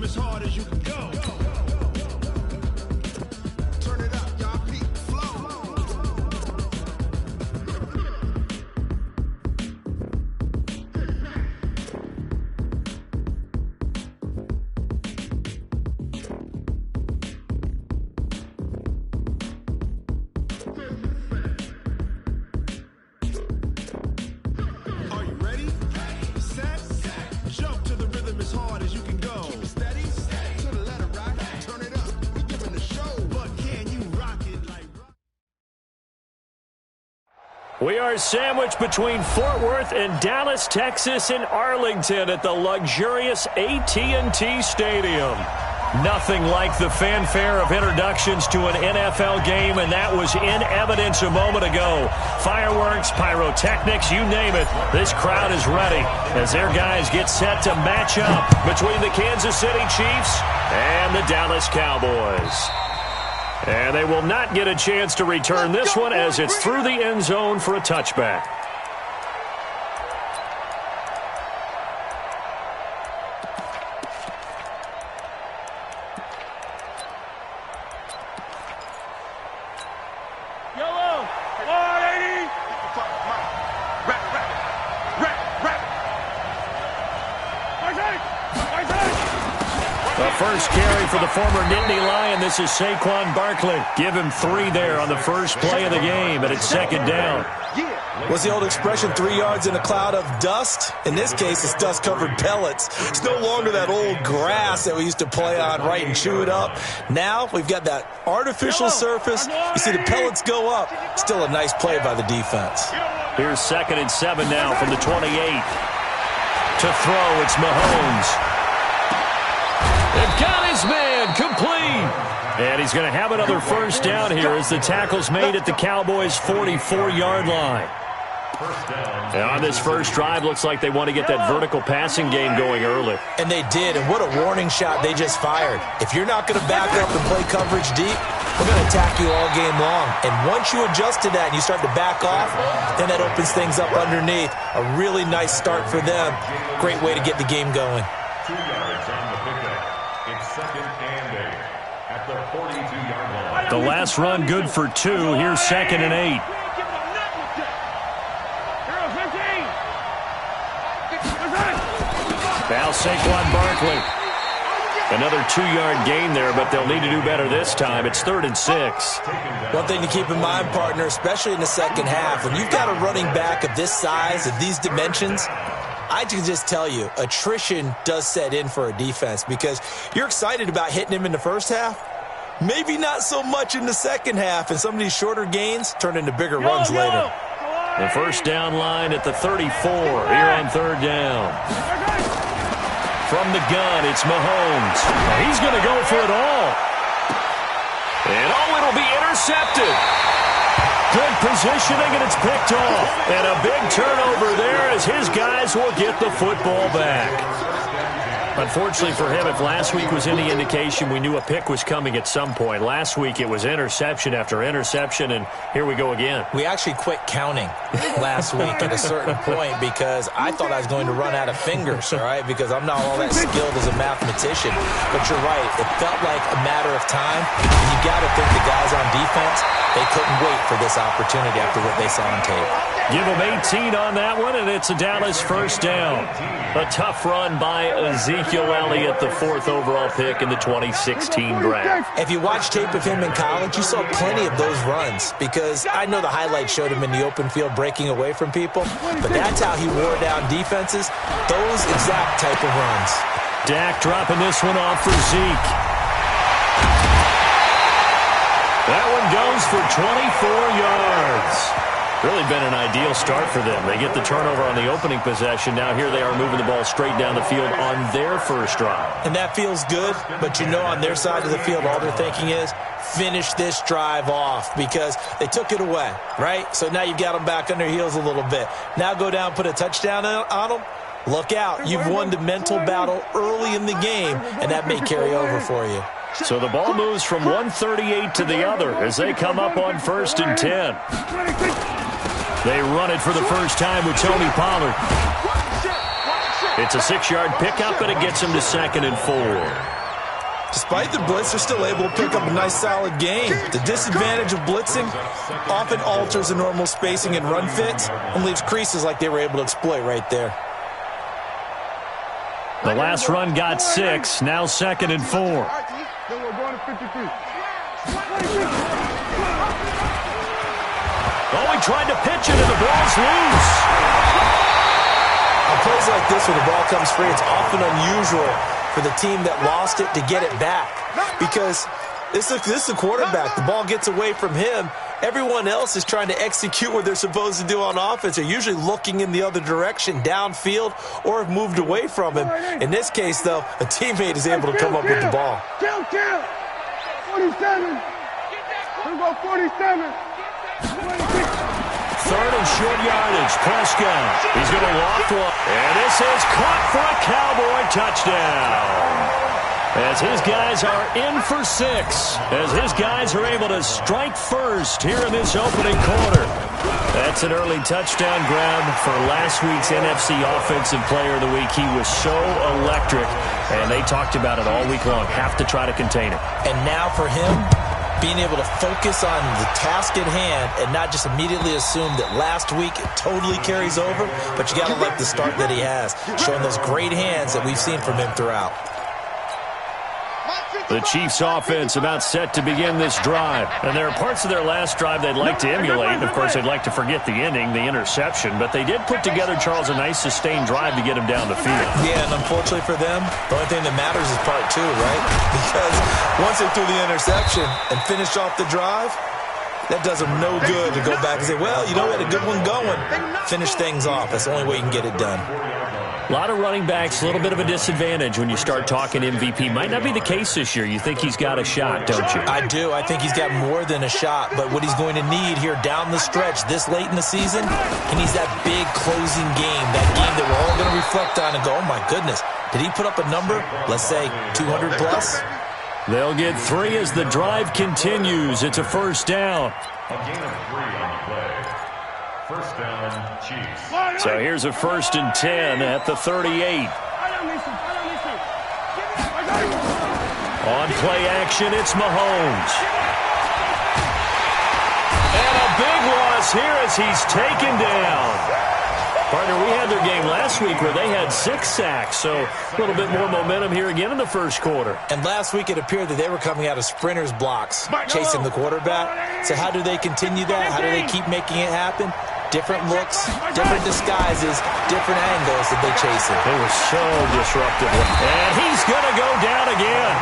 as hard as you can go. Turn it up, y'all. Peak flow. Are you ready? Set. Jump to the rhythm as hard as you can go. Keep it steady. To the letter, right? Turn it up. We giving the show. But can you rock it like rock? We are sandwiched between Fort Worth and Dallas, Texas, and Arlington at the luxurious AT&T Stadium. Nothing like the fanfare of introductions to an NFL game, and that was in evidence a moment ago. Fireworks, pyrotechnics, you name it. This crowd is ready as their guys get set to match up between the Kansas City Chiefs and the Dallas Cowboys. And they will not get a chance to return this one as it's through the end zone for a touchback. The first carry for the former Nittany Lion. This is Saquon Barkley. Give him 3 there on the first play of the game, and it's second down. What's the old expression, 3 yards in a cloud of dust? In this case, it's dust-covered pellets. It's no longer that old grass that we used to play on, right, and chew it up. Now we've got that artificial surface. You see the pellets go up. Still a nice play by the defense. Here's 2nd and 7 now from the 28. To throw, it's Mahomes. They've got his man complete. And he's going to have another first down here as the tackle's made at the Cowboys' 44-yard line. And on this first drive, looks like they want to get that vertical passing game going early. And they did, and what a warning shot they just fired. If you're not going to back up and play coverage deep, we're going to attack you all game long. And once you adjust to that and you start to back off, then that opens things up underneath. A really nice start for them. Great way to get the game going. 2 yards on the pickup. It's 2nd and 8 at the 42-yard line. The last run good for 2. Here's 2nd and 8. Now Saquon Barkley. Another 2-yard gain there, but they'll need to do better this time. It's 3rd and 6. One thing to keep in mind, partner, especially in the second half, when you've got a running back of this size, of these dimensions, I can just tell you, attrition does set in for a defense because you're excited about hitting him in the first half. Maybe not so much in the second half, and some of these shorter gains turn into bigger runs later. The first down line at the 34 here on 3rd down. From the gun, it's Mahomes. He's going to go for it all. And it'll be intercepted. Good positioning, and it's picked off. And a big turnover there as his guys will get the football back. Unfortunately for him, if last week was any indication, we knew a pick was coming at some point. Last week it was interception after interception, and here we go again. We actually quit counting last week at a certain point because I thought I was going to run out of fingers, all right, because I'm not all that skilled as a mathematician. But you're right. It felt like a matter of time. You got to think the guys on defense, they couldn't wait for this opportunity after what they saw on tape. Give them 18 on that one, and it's a Dallas first down. A tough run by Ezekiel Elliott, the 4th overall pick in the 2016 draft. If you watch tape of him in college, you saw plenty of those runs because I know the highlights showed him in the open field breaking away from people, but that's how he wore down defenses, those exact type of runs. Dak dropping this one off for Zeke. That one goes for 24 yards. Really been an ideal start for them. They get the turnover on the opening possession. Now here they are moving the ball straight down the field on their first drive. And that feels good, but you know on their side of the field all they're thinking is finish this drive off because they took it away, right? So now you've got them back on their heels a little bit. Now go down, put a touchdown on them. Look out. You've won the mental battle early in the game, and that may carry over for you. So the ball moves from 138 to the other as they come up on 1st and 10. They run it for the first time with Tony Pollard. It's a 6-yard pickup, and it gets him to 2nd and 4. Despite the blitz, they're still able to pick up a nice, solid gain. The disadvantage of blitzing often alters the normal spacing and run fits and leaves creases like they were able to exploit right there. The last run got 6, now 2nd and 4. Then we're going to 53. Oh, he tried to pitch it, and the ball's loose. On plays like this, when the ball comes free, it's often unusual for the team that lost it to get it back. Because this is the quarterback. The ball gets away from him. Everyone else is trying to execute what they're supposed to do on offense. They're usually looking in the other direction, downfield, or have moved away from him. In this case, though, a teammate is able to come up with the ball. Kill. 47. Here we go, 47. 3rd and short yardage. Prescott. He's going to loft one. And this is caught for a Cowboy touchdown. As his guys are in for 6. As his guys are able to strike first here in this opening quarter. That's an early touchdown grab for last week's NFC Offensive Player of the Week. He was so electric, and they talked about it all week long. Have to try to contain it. And now for him, being able to focus on the task at hand and not just immediately assume that last week it totally carries over, but you got to like the start that he has, showing those great hands that we've seen from him throughout. The Chiefs offense about set to begin this drive. And there are parts of their last drive they'd like to emulate. And, of course, they'd like to forget the ending, the interception. But they did put together, Charles, a nice sustained drive to get him down the field. Yeah, and unfortunately for them, the only thing that matters is part 2, right? Because once they threw the interception and finished off the drive, that does them no good to go back and say, well, you know, we had a good one going. Finish things off. That's the only way you can get it done. A lot of running backs, a little bit of a disadvantage when you start talking MVP. Might not be the case this year. You think he's got a shot, don't you? I do. I think he's got more than a shot. But what he's going to need here down the stretch this late in the season, he needs that big closing game, that game that we're all going to reflect on and go, oh, my goodness, did he put up a number, let's say 200 plus? They'll get 3 as the drive continues. It's a first down. A gain of 3 on the play. First down, Chiefs. So here's a 1st and 10 at the 38. On play action, it's Mahomes. And a big loss here as he's taken down. Partner, we had their game last week where they had 6 sacks, so a little bit more momentum here again in the first quarter. And last week it appeared that they were coming out of sprinters blocks, chasing the quarterback. So how do they continue that? How do they keep making it happen? Different looks, different disguises, different angles that they chase it. They were so disruptive. And he's going to go down again.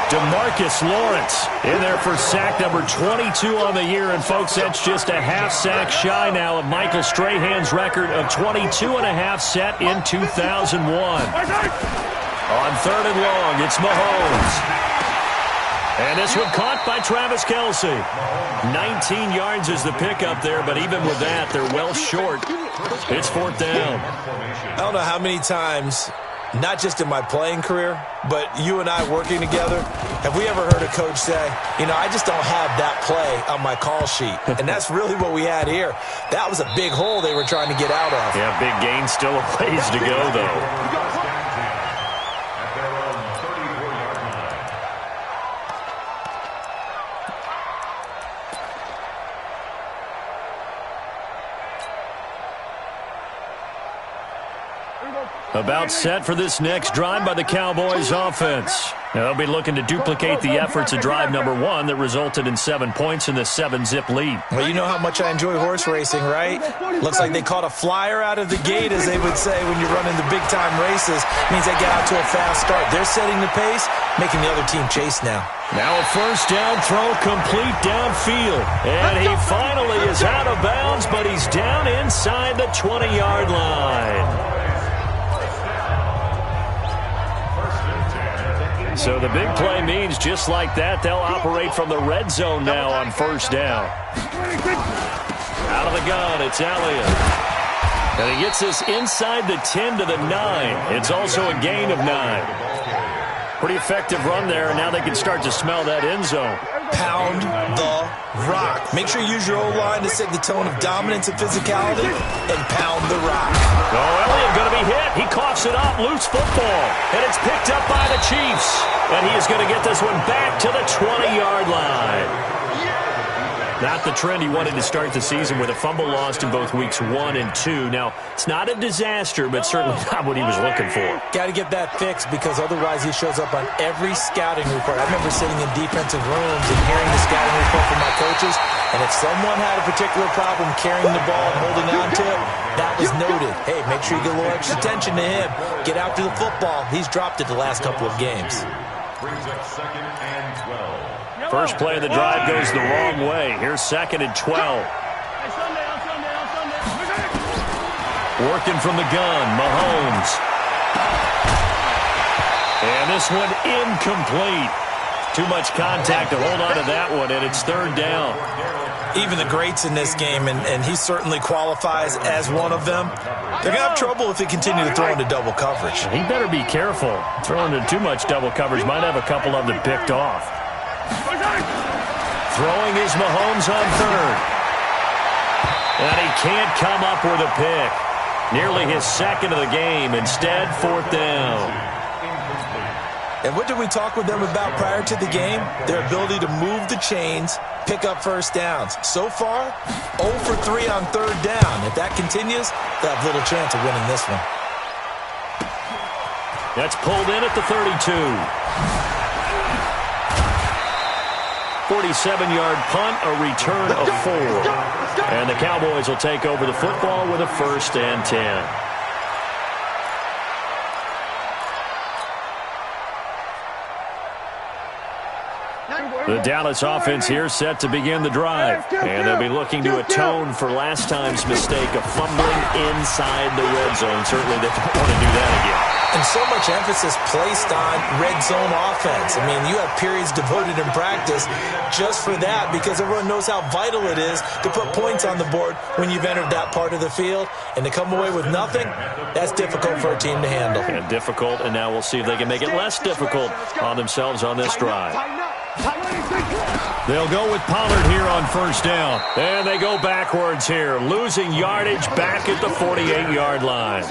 DeMarcus Lawrence in there for sack number 22 on the year. And, folks, that's just a half sack shy now of Michael Strahan's record of 22 and a half set in 2001. On 3rd and long, it's Mahomes. And this one caught by Travis Kelce. 19 yards is the pickup there, but even with that, they're well short. It's 4th down. I don't know how many times, not just in my playing career, but you and I working together, have we ever heard a coach say, you know, I just don't have that play on my call sheet. And that's really what we had here. That was a big hole they were trying to get out of. Yeah, big gain, still a ways to go, though. About set for this next drive by the Cowboys offense. Now, they'll be looking to duplicate the efforts of drive number 1 that resulted in 7 points in the 7-zip lead. Well, you know how much I enjoy horse racing, right? Looks like they caught a flyer out of the gate, as they would say when you're running the big-time races. Means they get out to a fast start. They're setting the pace, making the other team chase now. Now a first down throw complete downfield. And he finally is out of bounds, but he's down inside the 20-yard line. So the big play means just like that, they'll operate from the red zone now on first down. Out of the gun, it's Elliott. And he gets this inside the 10 to the 9. It's also a gain of 9. Pretty effective run there, and now they can start to smell that end zone. Pound the rock. Make sure you use your O-line to set the tone of dominance and physicality, and pound the rock. Oh, Elliott going to be hit. He coughs it up. Loose football. And it's picked up by the Chiefs. And he is going to get this one back to the 20-yard line. Not the trend he wanted to start the season with a fumble lost in both weeks 1 and 2. Now, it's not a disaster, but certainly not what he was looking for. Got to get that fixed because otherwise he shows up on every scouting report. I remember sitting in defensive rooms and hearing the scouting report from my coaches, and if someone had a particular problem carrying the ball and holding on to it, that was noted. Hey, make sure you get a little extra attention to him. Get after the football. He's dropped it the last couple of games. Brings up 2nd and 12. First play of the drive goes the wrong way. Here's 2nd and 12. Working from the gun, Mahomes. And this one incomplete. Too much contact to hold on to that one, and it's 3rd down. Even the greats in this game, and he certainly qualifies as one of them, they're going to have trouble if they continue to throw into double coverage. He better be careful. Throwing into too much double coverage might have a couple of them picked off. Throwing is Mahomes on 3rd. And he can't come up with a pick. Nearly his 2nd of the game. Instead, 4th down. And what did we talk with them about prior to the game? Their ability to move the chains, pick up first downs. So far, 0 for 3 on 3rd down. If that continues, they'll have little chance of winning this one. That's pulled in at the 32. 47-yard punt, a return of 4. And the Cowboys will take over the football with a 1st and 10. The Dallas offense here set to begin the drive. And they'll be looking to atone for last time's mistake of fumbling inside the red zone. Certainly they don't want to do that again. And so much emphasis placed on red zone offense. I mean, you have periods devoted in practice just for that because everyone knows how vital it is to put points on the board when you've entered that part of the field. And to come away with nothing, that's difficult for a team to handle. And difficult, and now we'll see if they can make it less difficult on themselves on this drive. They'll go with Pollard here on 1st down. And they go backwards here, losing yardage back at the 48-yard line.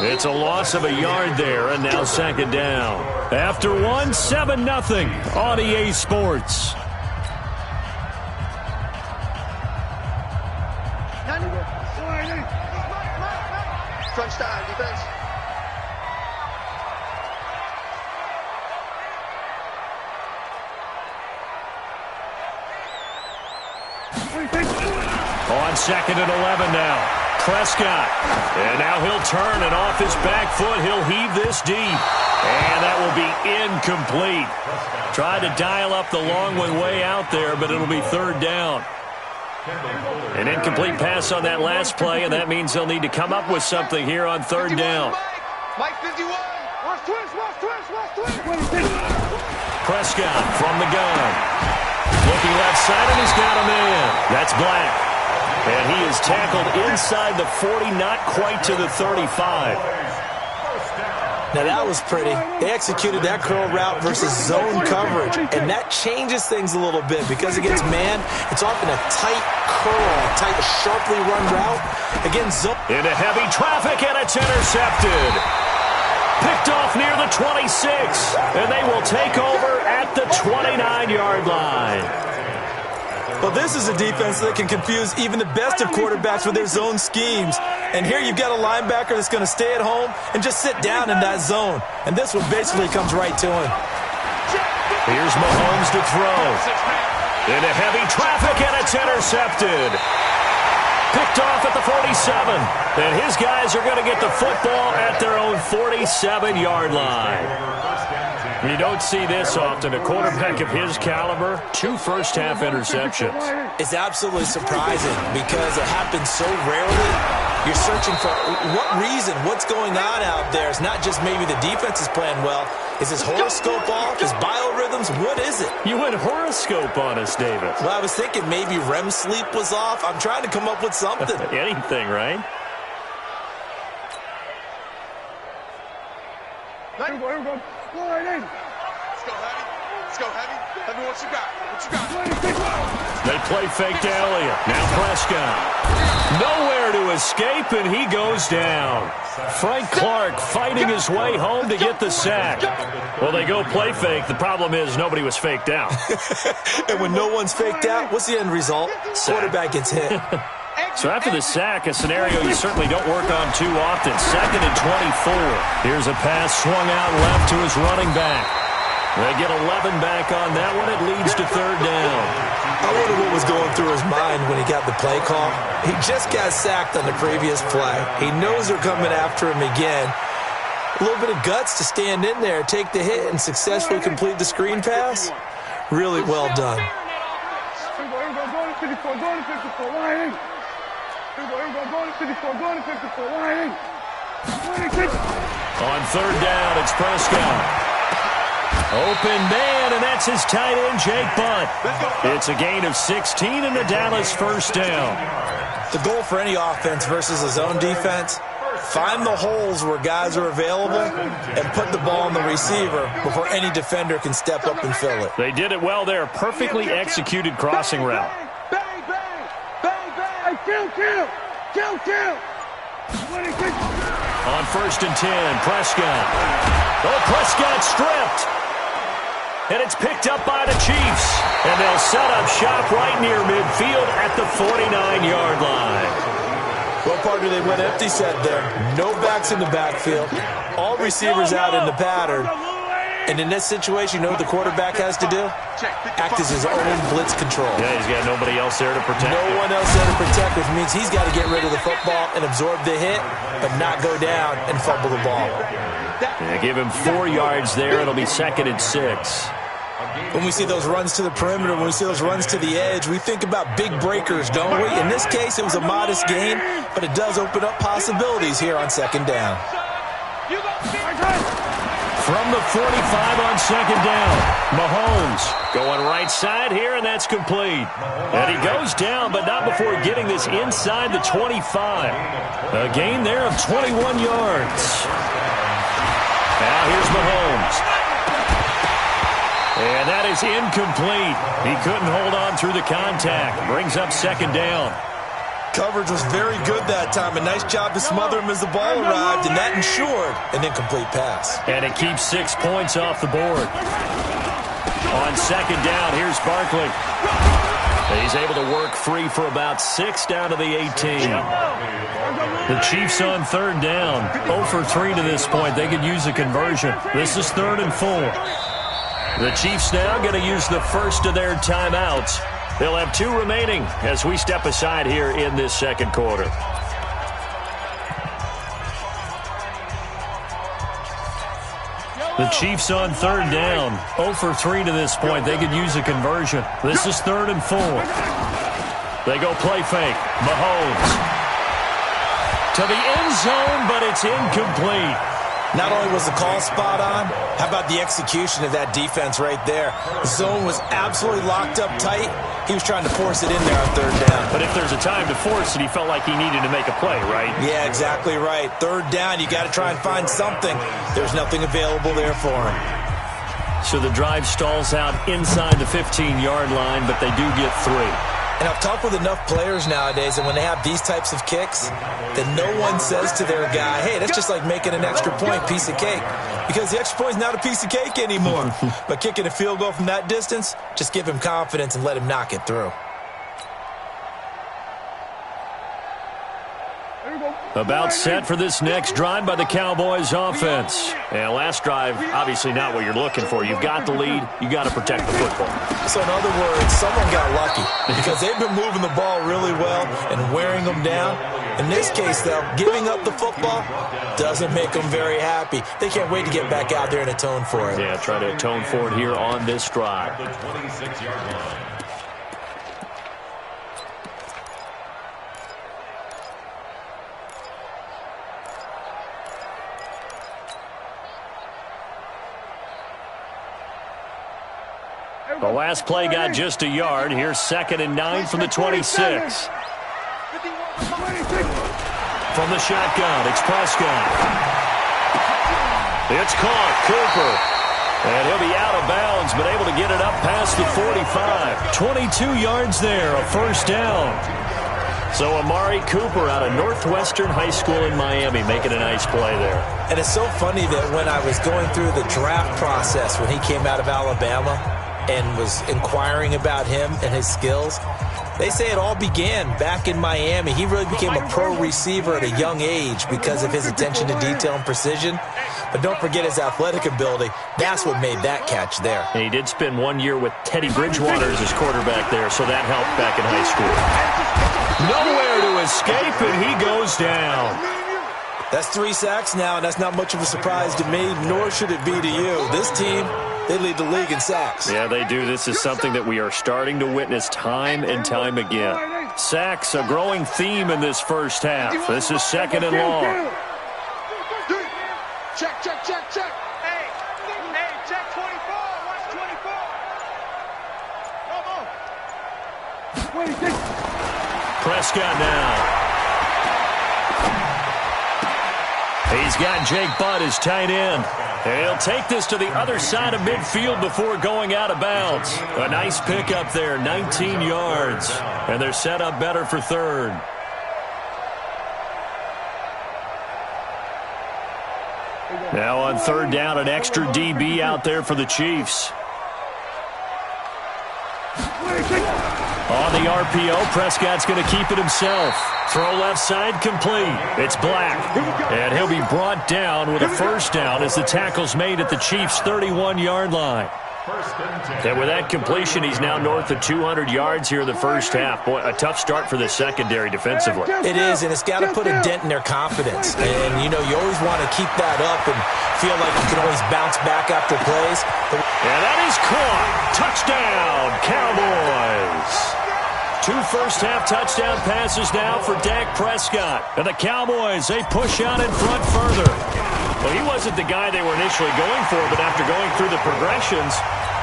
It's a loss of a yard there, and now 2nd down. After 1, 7-0 on EA Sports. Crunch time, defense. On 2nd and 11 now. Prescott. And now he'll turn, and off his back foot, he'll heave this deep. And that will be incomplete. Tried to dial up the long one way out there, but it'll be 3rd down. An incomplete pass on that last play, and that means they'll need to come up with something here on 3rd down. Mike 51. Watch twist. Prescott from the gun. Looking left side, and he's got a man. That's Black. And he is tackled inside the 40, not quite to the 35. Now that was pretty. They executed that curl route versus zone coverage, and that changes things a little bit because against man, it's often a tight curl, a tight, sharply run route. Again, zone. Into heavy traffic, and it's intercepted. Picked off near the 26, and they will take over at the 29-yard line. Well, this is a defense that can confuse even the best of quarterbacks with their zone schemes. And here you've got a linebacker that's going to stay at home and just sit down in that zone. And this one basically comes right to him. Here's Mahomes to throw. Into heavy traffic, and it's intercepted. Picked off at the 47. And his guys are going to get the football at their own 47-yard line. You don't see this often. A quarterback of his caliber, 2 first-half interceptions. It's absolutely surprising because it happens so rarely. You're searching for what reason, what's going on out there. It's not just maybe the defense is playing well. Is his horoscope off? His biorhythms? What is it? You went horoscope on us, David. Well, I was thinking maybe REM sleep was off. I'm trying to come up with something. Anything, right? Here we go. Let's go, Hattie. Let's go, Heavy. Heavy, what you got? What you got? They play fake to Elliott. Now Prescott. Nowhere to escape, and he goes down. Frank Clark fighting his way home to get the sack. Well, they go play fake. The problem is nobody was faked out. And when no one's faked out, what's the end result? Quarterback gets hit. So after the sack, a scenario you certainly don't work on too often. 2nd and 24. Here's a pass swung out left to his running back. They get 11 back on that one. It leads to 3rd down. I wonder what was going through his mind when he got the play call. He just got sacked on the previous play. He knows they're coming after him again. A little bit of guts to stand in there, take the hit, and successfully complete the screen pass. Really well done. On 3rd down, it's Prescott. Open man, and that's his tight end, Jake Butt. It's a gain of 16 and a Dallas 1st down. The goal for any offense versus a zone defense, find the holes where guys are available and put the ball on the receiver before any defender can step up and fill it. They did it well there. Perfectly executed crossing route. Bang, bang, bang, bang. Kill. On 1st and 10, Prescott. Oh, Prescott stripped. And it's picked up by the Chiefs. And they'll set up shop right near midfield at the 49-yard line. Well, partner, they went empty set there. No backs in the backfield. All receivers out in the pattern. And in this situation, you know what the quarterback has to do? Act as his own blitz control. Yeah, he's got nobody else there to protect him. No one else there to protect, which means he's got to get rid of the football and absorb the hit, but not go down and fumble the ball. Yeah, give him 4 yards there. It'll be 2nd and 6. When we see those runs to the perimeter, when we see those runs to the edge, we think about big breakers, don't we? In this case, it was a modest gain, but it does open up possibilities here on 2nd down. From the 45 on 2nd down, Mahomes going right side here, and that's complete. And he goes down, but not before getting this inside the 25. A gain there of 21 yards. Now here's Mahomes. And that is incomplete. He couldn't hold on through the contact. Brings up 2nd down. Coverage was very good that time. A nice job to smother him as the ball arrived, and that ensured an incomplete pass. And it keeps 6 points off the board. On 2nd down, here's Barkley. He's able to work free for about 6 down to the 18. The Chiefs on 3rd down. 0 for 3 to this point. They could use a conversion. This is 3rd and 4. The Chiefs now going to use the first of their timeouts. They'll have 2 remaining as we step aside here in this 2nd quarter. The Chiefs on 3rd down. 0 for 3 to this point. They could use a conversion. This is 3rd and 4. They go play fake. Mahomes to the end zone, but it's incomplete. Not only was the call spot on, how about the execution of that defense right there? The zone was absolutely locked up tight. He was trying to force it in there on 3rd down. But if there's a time to force it, he felt like he needed to make a play, right? Yeah, exactly right. 3rd down, you got to try and find something. There's nothing available there for him. So the drive stalls out inside the 15-yard line, but they do get 3. And I've talked with enough players nowadays, and when they have these types of kicks, that no one says to their guy, hey, that's just like making an extra point, piece of cake. Because the extra point is not a piece of cake anymore. But kicking a field goal from that distance, just give him confidence and let him knock it through. About set for this next drive by the Cowboys offense. And last drive, obviously not what you're looking for. You've got the lead. You got to protect the football. So in other words, someone got lucky because they've been moving the ball really well and wearing them down. In this case, though, giving up the football doesn't make them very happy. They can't wait to get back out there and atone for it. Yeah, try to atone for it here on this drive. The 26-yard line. The last play got just a yard. Here's 2nd and 9 from the 26. From the shotgun, it's Prescott. It's caught. Cooper. And he'll be out of bounds, but able to get it up past the 45. 22 yards there, a first down. So Amari Cooper out of Northwestern High School in Miami making a nice play there. And it's so funny that when I was going through the draft process when he came out of Alabama and was inquiring about him and his skills, they say it all began back in Miami. He really became a pro receiver at a young age because of his attention to detail and precision. But don't forget his athletic ability. That's what made that catch there. And he did spend 1 year with Teddy Bridgewater as his quarterback there, so that helped back in high school. Nowhere to escape, and he goes down. That's 3 sacks now, and that's not much of a surprise to me, nor should it be to you. This team, they lead the league in sacks. Yeah, they do. This is something that we are starting to witness time and time again. Sacks, a growing theme in this first half. This is second and long. Check, check, check, check. Hey, check 24. Watch 24. Come on. Prescott now. He's got Jake Butt as tight end. He'll take this to the other side of midfield before going out of bounds. A nice pickup there, 19 yards. And they're set up better for third. Now on third down, an extra DB out there for the Chiefs. On the RPO, Prescott's going to keep it himself. Throw left side complete. It's Black. And he'll be brought down with a first down as the tackle's made at the Chiefs' 31-yard line. And with that completion, he's now north of 200 yards here in the first half. Boy, a tough start for the secondary defensively. It is, and it's got to put a dent in their confidence. And, you know, you always want to keep that up and feel like you can always bounce back after plays. And that is caught. Touchdown, Cowboys. 2 first-half touchdown passes now for Dak Prescott. And the Cowboys, they push out in front further. Well, he wasn't the guy they were initially going for, but after going through the progressions,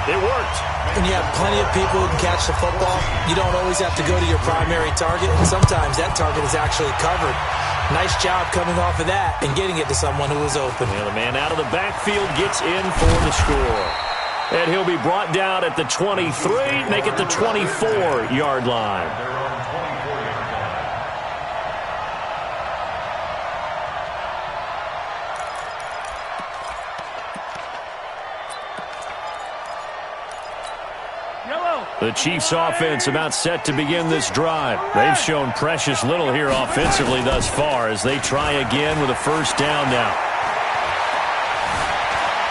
it worked. When you have plenty of people who can catch the football, you don't always have to go to your primary target, and sometimes that target is actually covered. Nice job coming off of that and getting it to someone who was open. Yeah, the man out of the backfield gets in for the score. And he'll be brought down at the 23, make it the 24-yard line. The Chiefs' offense about set to begin this drive. They've shown precious little here offensively thus far as they try again with a first down now.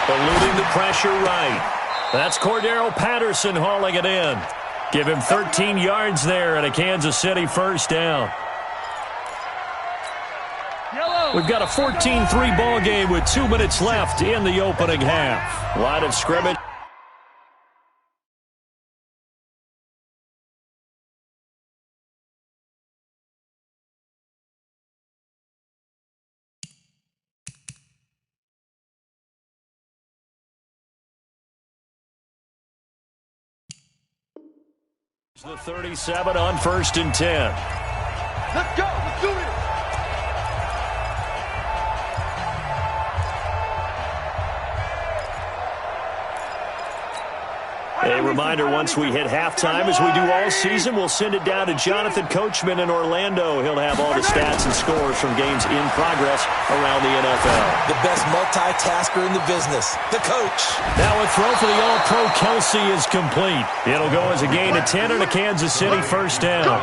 Eluding the pressure right. That's Cordero Patterson hauling it in. Give him 13 yards there and a Kansas City first down. We've got a 14-3 ball game with 2 minutes left in the opening half. Line of scrimmage. The 37 on 1st and 10. Let's go. Let's do it. A reminder, once we hit halftime, as we do all season, we'll send it down to Jonathan Coachman in Orlando. He'll have all the stats and scores from games in progress around the NFL. The best multitasker in the business, the coach. Now a throw for the All-Pro Kelsey is complete. It'll go as a gain of 10 and a Kansas City first down.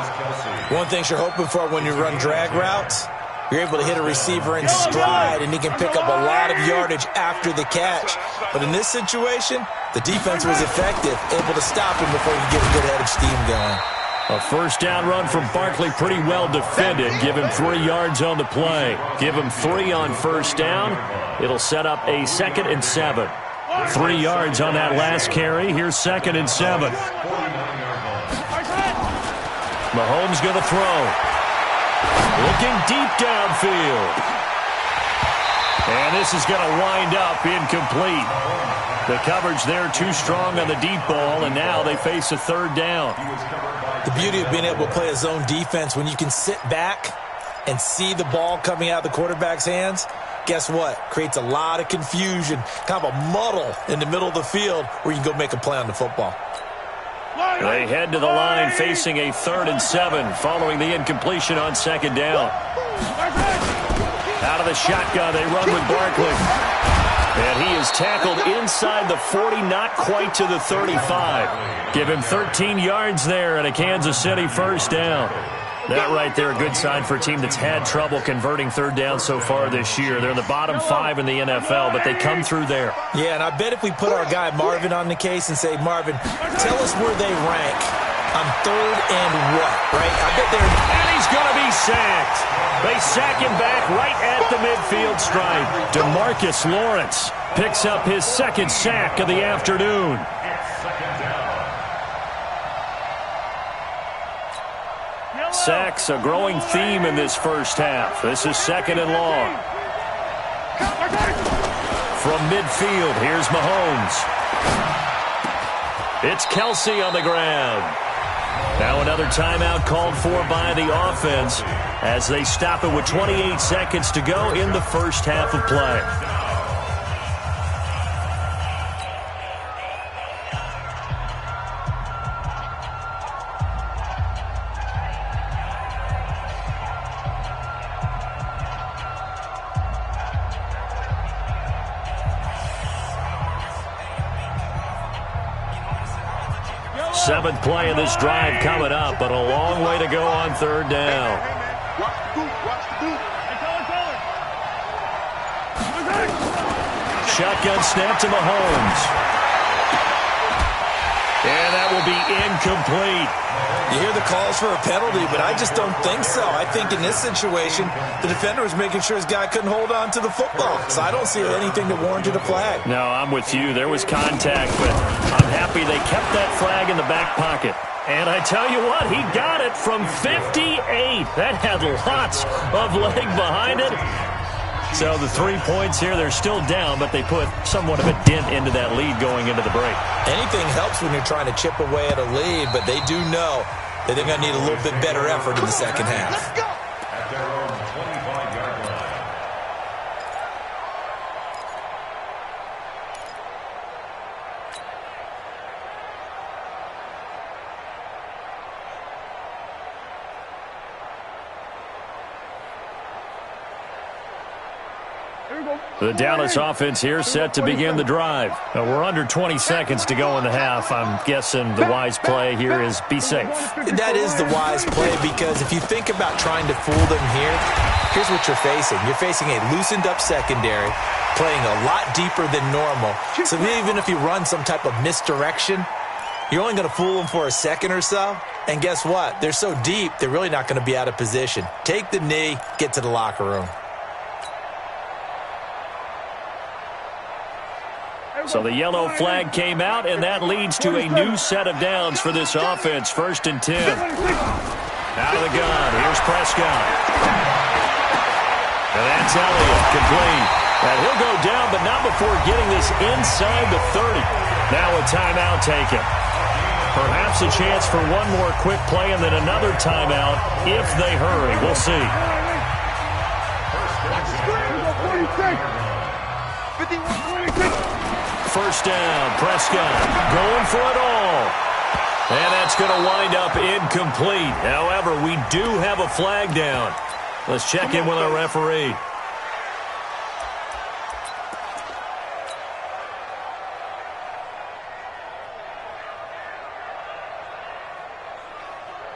One thing you're hoping for when you run drag routes, you're able to hit a receiver in stride, and he can pick up a lot of yardage after the catch. But in this situation, the defense was effective, able to stop him before he could get a good head of steam going. A first down run from Barkley, pretty well defended. Give him 3 yards on the play. Give him 3 on first down. It'll set up a 2nd and 7. 3 yards on that last carry. Here's 2nd and 7. Mahomes going to throw. Looking deep downfield. And this is going to wind up incomplete. The coverage there too strong on the deep ball, and now they face a 3rd down. The beauty of being able to play a zone defense when you can sit back and see the ball coming out of the quarterback's hands, guess what? Creates a lot of confusion, kind of a muddle in the middle of the field where you can go make a play on the football. They head to the line facing a 3rd and 7 following the incompletion on 2nd down. Out of the shotgun, they run with Barkley. And he is tackled inside the 40, not quite to the 35. Give him 13 yards there and a Kansas City first down. That right there, a good sign for a team that's had trouble converting 3rd down so far this year. They're in the bottom 5 in the NFL, but they come through there. Yeah, and I bet if we put our guy Marvin on the case and say, Marvin, tell us where they rank on 3rd and what, right? I bet they're... And he's going to be sacked. They sack him back right at the midfield stripe. DeMarcus Lawrence picks up his 2nd sack of the afternoon. Sacks, a growing theme in this first half. This is 2nd and long. From midfield, here's Mahomes. It's Kelsey on the ground. Now another timeout called for by the offense as they stop it with 28 seconds to go in the first half of play. Seventh play of this drive coming up, but a long way to go on 3rd down. Shotgun snap to Mahomes. And that will be incomplete. You hear the calls for a penalty, but I just don't think so. I think in this situation, the defender was making sure his guy couldn't hold on to the football. So I don't see anything that warranted a flag. No, I'm with you. There was contact, but I'm happy they kept that flag in the back pocket. And I tell you what, he got it from 58. That had lots of leg behind it. So the 3 points here, they're still down, but they put somewhat of a dent into that lead going into the break. Anything helps when you're trying to chip away at a lead, but they do know that they're going to need a little bit better effort in the second half. At their own 25-yard line. The Dallas offense here set to begin the drive. We're under 20 seconds to go in the half. I'm guessing the wise play here is be safe. That is the wise play because if you think about trying to fool them here, here's what you're facing. You're facing a loosened up secondary, playing a lot deeper than normal. So even if you run some type of misdirection, you're only going to fool them for a second or so. And guess what? They're so deep, they're really not going to be out of position. Take the knee, get to the locker room. So the yellow flag came out, and that leads to a new set of downs for this offense. 1st and 10. Out of the gun. Here's Prescott. And that's Elliott, complete. And he'll go down, but not before getting this inside the 30. Now a timeout taken. Perhaps a chance for one more quick play and then another timeout if they hurry. We'll see. First down, Prescott going for it all. And that's going to wind up incomplete. However, we do have a flag down. Let's check in with our referee.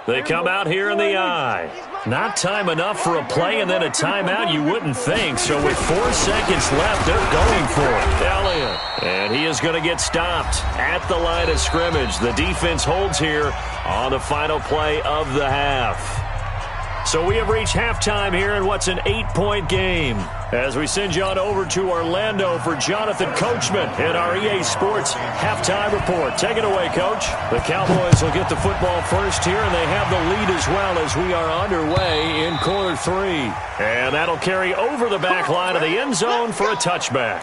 They come out here in the eye. Not time enough for a play and then a timeout, you wouldn't think. So with 4 seconds left, they're going for it. Elliott. And he is going to get stopped at the line of scrimmage. The defense holds here on the final play of the half. So we have reached halftime here in what's an 8-point game. As we send you on over to Orlando for Jonathan Coachman in our EA Sports Halftime Report. Take it away, Coach. The Cowboys will get the football first here, and they have the lead as well as we are underway in quarter 3. And that'll carry over the back line of the end zone for a touchback.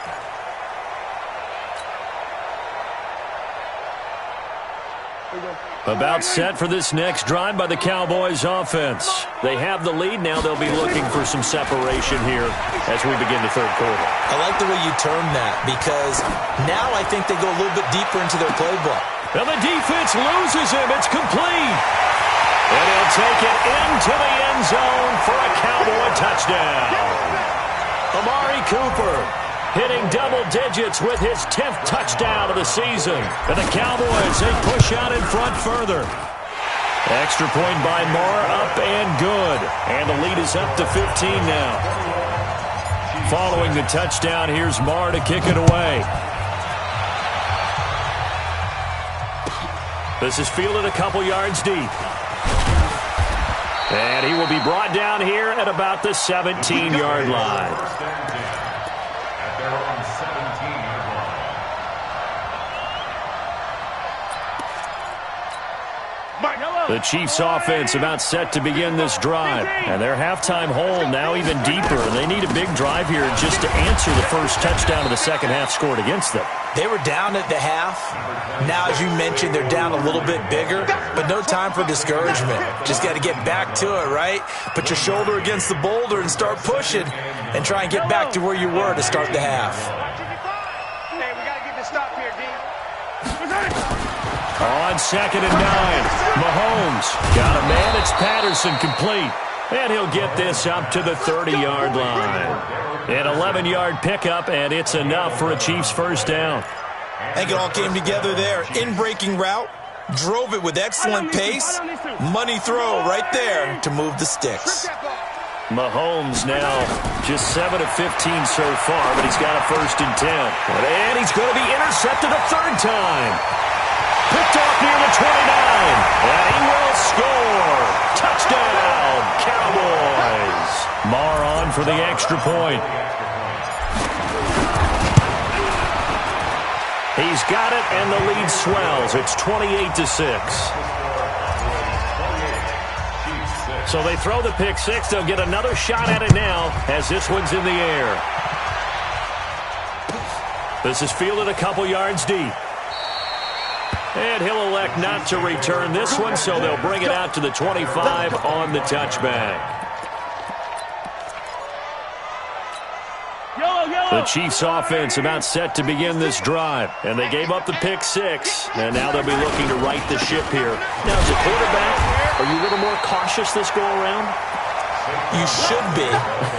About set for this next drive by the Cowboys offense. They have the lead. Now they'll be looking for some separation here as we begin the third quarter. I like the way you termed that because now I think they go a little bit deeper into their playbook. And the defense loses him. It's complete. And he'll take it into the end zone for a Cowboy touchdown. Amari Cooper hitting double digits with his 10th touchdown of the season. And the Cowboys, they push out in front further. Extra point by Moore, up and good. And the lead is up to 15 now. Following the touchdown, here's Moore to kick it away. This is fielded a couple yards deep. And he will be brought down here at about the 17-yard line. The Chiefs offense about set to begin this drive. And their halftime hole now even deeper. They need a big drive here just to answer the first touchdown of the second half scored against them. They were down at the half. Now, as you mentioned, they're down a little bit bigger, but no time for discouragement. Just got to get back to it, right? Put your shoulder against the boulder and start pushing and try and get back to where you were to start the half. Hey, we got to get this stop here, D. On 2nd and 9, Mahomes got a man. It's Patterson complete. And he'll get this up to the 30-yard line. An 11-yard pickup, and it's enough for a Chiefs first down. I think it all came together there. In-breaking route, drove it with excellent pace. Money throw right there to move the sticks. Mahomes now just 7 of 15 so far, but he's got a 1st and 10. And he's going to be intercepted a third time. Picked off near the 29. And he will score. Touchdown, Cowboys. Marr on for the extra point. He's got it, and the lead swells. It's 28-6. So they throw the pick six. They'll get another shot at it now as this one's in the air. This is fielded a couple yards deep. And he'll elect not to return this one, so they'll bring it out to the 25 on the touchback. The Chiefs offense about set to begin this drive. And they gave up the pick six. And now they'll be looking to right the ship here. Now, as a quarterback, are you a little more cautious this go around? You should be,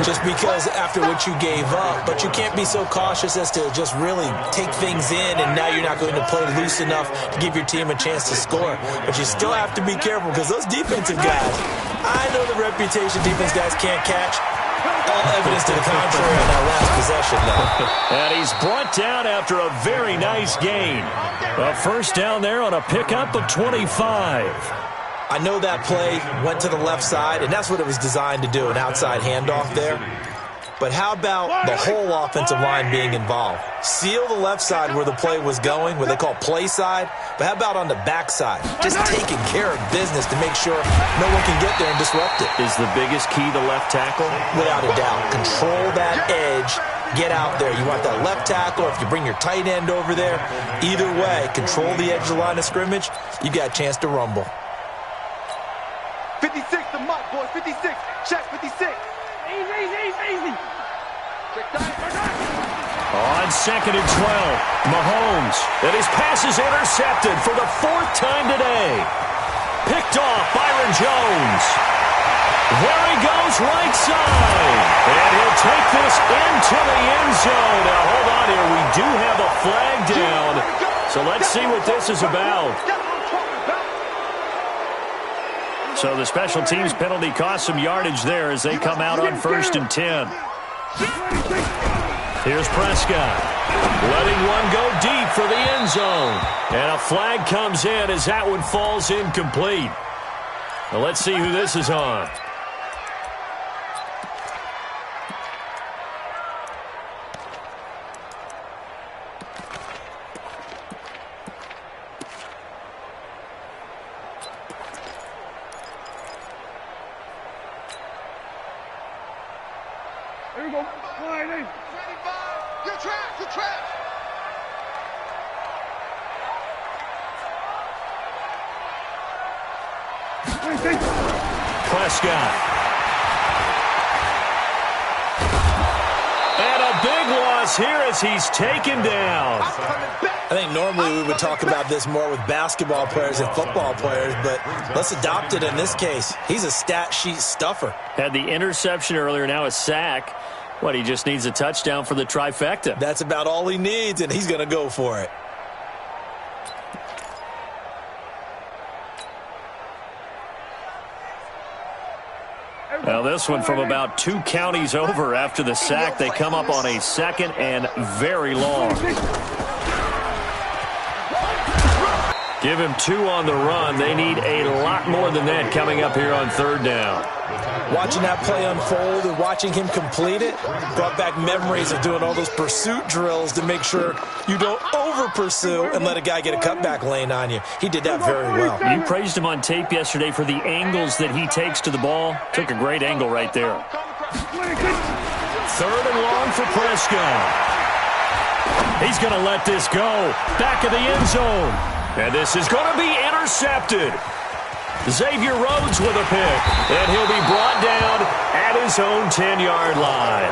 just because after what you gave up. But you can't be so cautious as to just really take things in, and now you're not going to play loose enough to give your team a chance to score. But you still have to be careful because those defensive guys, I know the reputation defense guys can't catch. All evidence to the contrary on that last possession, though. And he's brought down after a very nice gain. A first down there on a pickup of 25. I know that play went to the left side, and that's what it was designed to do, an outside handoff there. But how about the whole offensive line being involved? Seal the left side where the play was going, what they call play side. But how about on the back side? Just taking care of business to make sure no one can get there and disrupt it. Is the biggest key the left tackle? Without a doubt. Control that edge. Get out there. You want that left tackle, or if you bring your tight end over there. Either way, control the edge of the line of scrimmage. You got a chance to rumble. 56, the mark, boys. 56. Check 56. Easy. On 2nd and 12, Mahomes. And his pass is intercepted for the 4th time today. Picked off Byron Jones. There he goes, right side. And he'll take this into the end zone. Now, hold on here. We do have a flag down. So let's see what this is about. So the special teams penalty cost some yardage there as they come out on 1st and 10. Here's Prescott. Letting one go deep for the end zone. And a flag comes in as that one falls incomplete. Now let's see who this is on. Here we go. Sliding. 25. Good track. Prescott. And a big loss here as he's taken down. I think normally we would talk about this more with basketball players and football players, but let's adopt it in this case. He's a stat sheet stuffer. Had the interception earlier, now a sack. What, he just needs a touchdown for the trifecta. That's about all he needs, and he's going to go for it. Now this one from about 2 counties over after the sack. They come up on a second and very long. Give him 2 on the run. They need a lot more than that coming up here on 3rd down. Watching that play unfold and watching him complete it brought back memories of doing all those pursuit drills to make sure you don't over-pursue and let a guy get a cutback lane on you. He did that very well. You praised him on tape yesterday for the angles that he takes to the ball. Took a great angle right there. 3rd and long for Prescott. He's going to let this go. Back of the end zone. And this is going to be intercepted. Xavier Rhodes with a pick. And he'll be brought down at his own 10-yard line.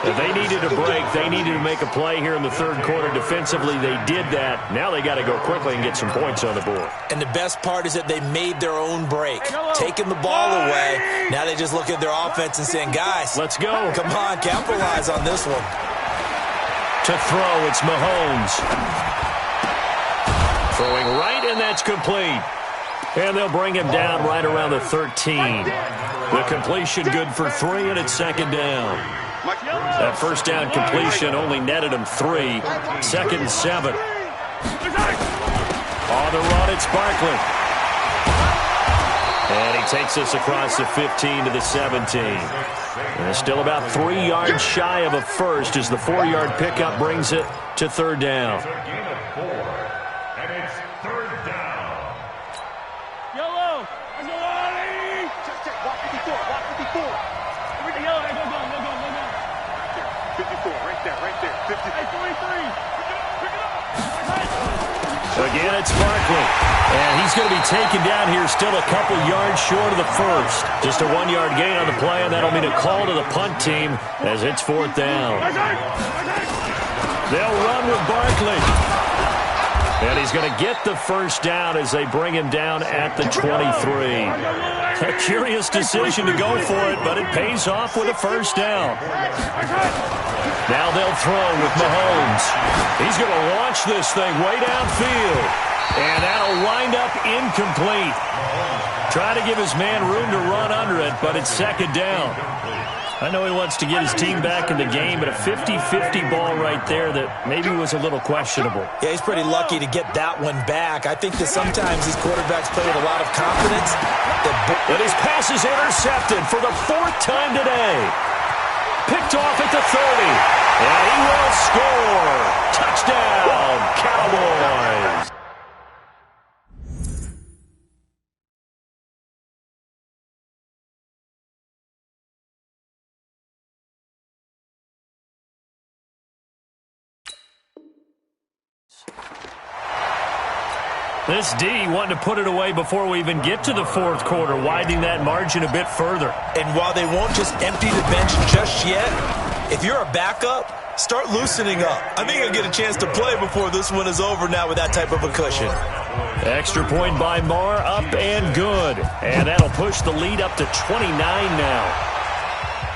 If they needed a break, they needed to make a play here in the 3rd quarter. Defensively, they did that. Now they got to go quickly and get some points on the board. And the best part is that they made their own break. Taking the ball away. Now they just look at their offense and saying, guys, let's go. Come on, capitalize on this one. To throw, it's Mahomes. Throwing right, and that's complete. And they'll bring him down right around the 13. The completion good for 3, and it's 2nd down. That 1st down completion only netted him 3. 2nd and 7. On the run, it's Barkley. And he takes us across the 15 to the 17. And still about 3 yards shy of a first as the 4-yard pickup brings it to 3rd down. And it's 3rd down. Yellow! Check. Walk 54. Walk 54. Yellow, go. 54, right there. 50. Hey, 43. Pick it up. Again, it's Barkley. And he's going to be taken down here still a couple yards short of the first. Just a 1-yard gain on the play, and that'll mean a call to the punt team as it's 4th down. They'll run with Barkley. And he's going to get the 1st down as they bring him down at the 23. A curious decision to go for it, but it pays off with a 1st down. Now they'll throw with Mahomes. He's going to launch this thing way downfield. And that'll wind up incomplete. Try to give his man room to run under it, but it's 2nd down. I know he wants to get his team back in the game, but a 50-50 ball right there that maybe was a little questionable. Yeah, he's pretty lucky to get that one back. I think that sometimes these quarterbacks play with a lot of confidence. And his pass is intercepted for the 4th time today. Picked off at the 30. And he will score. Touchdown, Cowboys. This D wanting to put it away before we even get to the 4th quarter, widening that margin a bit further. And while they won't just empty the bench just yet, if you're a backup, start loosening up. I think you'll get a chance to play before this one is over now with that type of a cushion. Extra point by Marr, up and good. And that'll push the lead up to 29 now.